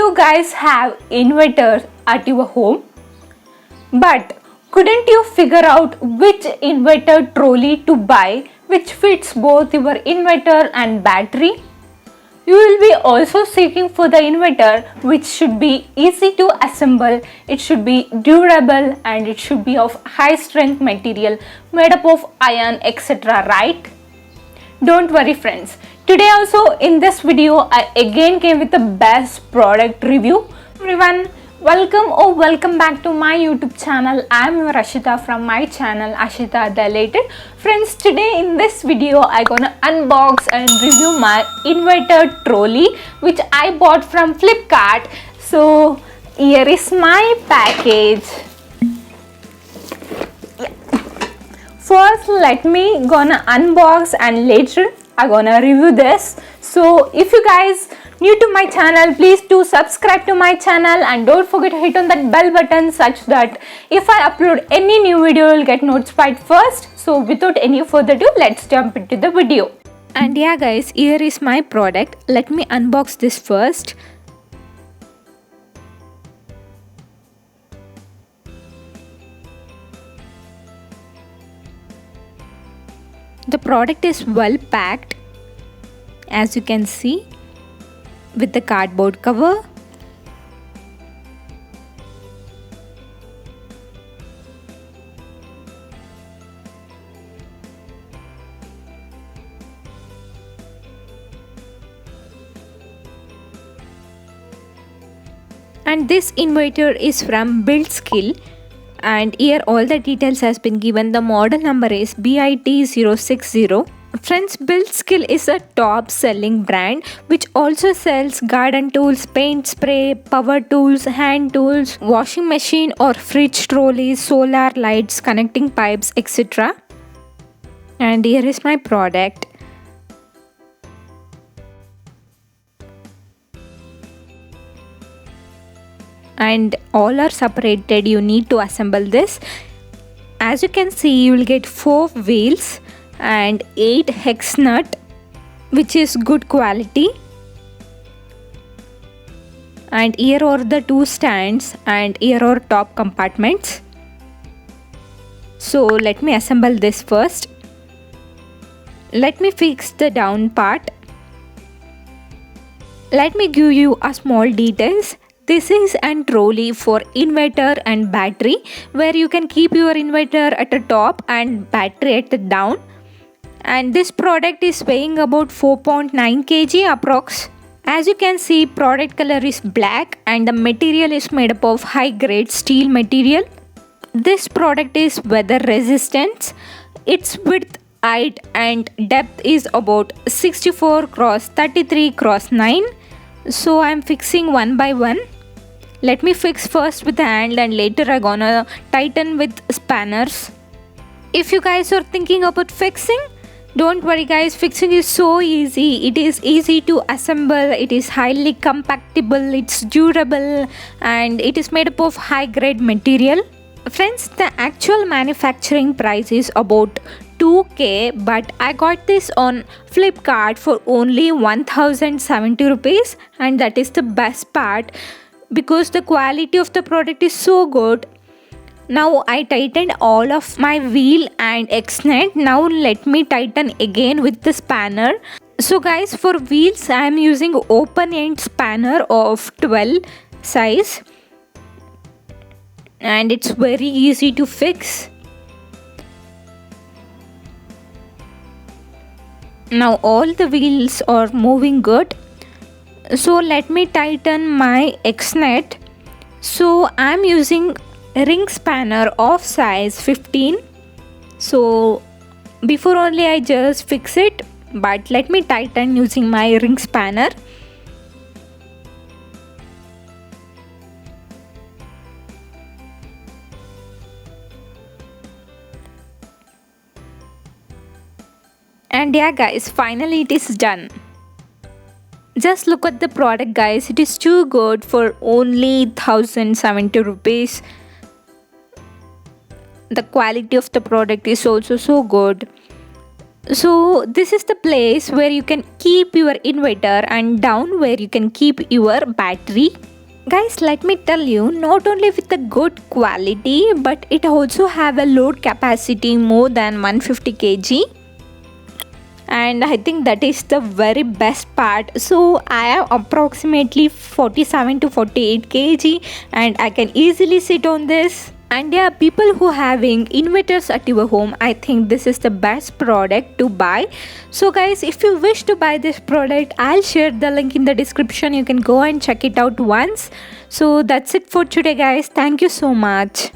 you guys have inverters at your home? But couldn't you figure out which inverter trolley to buy which fits both your inverter and battery? You will be also seeking for the inverter which should be easy to assemble, it should be durable, and it should be of high strength material made up of iron, etc. Right? Don't worry friends, today also in this video I again came with the best product review. Everyone, welcome back to my YouTube channel. I am your Ashita from my channel Ashita the Related. Friends, today in this video I gonna unbox and review my inverter trolley which I bought from Flipkart. So here is my package. First let me gonna unbox and later I gonna review this. So if you guys new to my channel, please do subscribe to my channel and don't forget to hit on that bell button such that if I upload any new video you'll get notified first. So without any further ado, let's jump into the video. And yeah guys, here is my product. Let me unbox this first. The product is well packed, as you can see, with the cardboard cover. And this inverter is from Buildskill. And here all the details has been given. The model number is BIT060. Friends, Buildskill is a top selling brand which also sells garden tools, paint spray, power tools, hand tools, washing machine or fridge trolleys, solar lights, connecting pipes, etc. And here is my product. And all are separated. You need to assemble this. As you can see, you will get 4 wheels and 8 hex nut, which is good quality. And here are the 2 stands and here are top compartments. So let me assemble this first. Let me fix the down part. Let me give you a small details. This is an trolley for inverter and battery where you can keep your inverter at the top and battery at the down. And this product is weighing about 4.9 kg approx. As you can see, product color is black and the material is made up of high grade steel material. This product is weather resistant. Its width, height and depth is about 64 x 33 x 9. So I am fixing one by one. Let me fix first with the hand and later I gonna tighten with spanners. If you guys are thinking about fixing, don't worry guys, fixing is so easy. It is easy to assemble, it is highly compactable, it's durable and it is made up of high grade material. Friends, the actual manufacturing price is about 2k, but I got this on Flipkart for only 1070 rupees, and that is the best part because the quality of the product is so good. Now I tightened all of my wheel and X-nut. Now let me tighten again with the spanner. So guys, for wheels I am using open end spanner of 12 size and it's very easy to fix. Now all the wheels are moving good. So let me tighten my X-nut. So I am using ring spanner of size 15. So before only I just fix it, but let me tighten using my ring spanner. And yeah guys, finally it is done. Just look at the product guys, it is too good for only 1070 rupees. The quality of the product is also so good. So this is the place where you can keep your inverter and down where you can keep your battery. Guys, let me tell you, not only with the good quality, but it also have a load capacity more than 150 kg. And I think that is the very best part. So I am approximately 47 to 48 kg and I can easily sit on this. And there are people who having inverters at your home. I think this is the best product to buy. So guys, if you wish to buy this product, I'll share the link in the description. You can go and check it out once. So that's it for today guys. Thank you so much.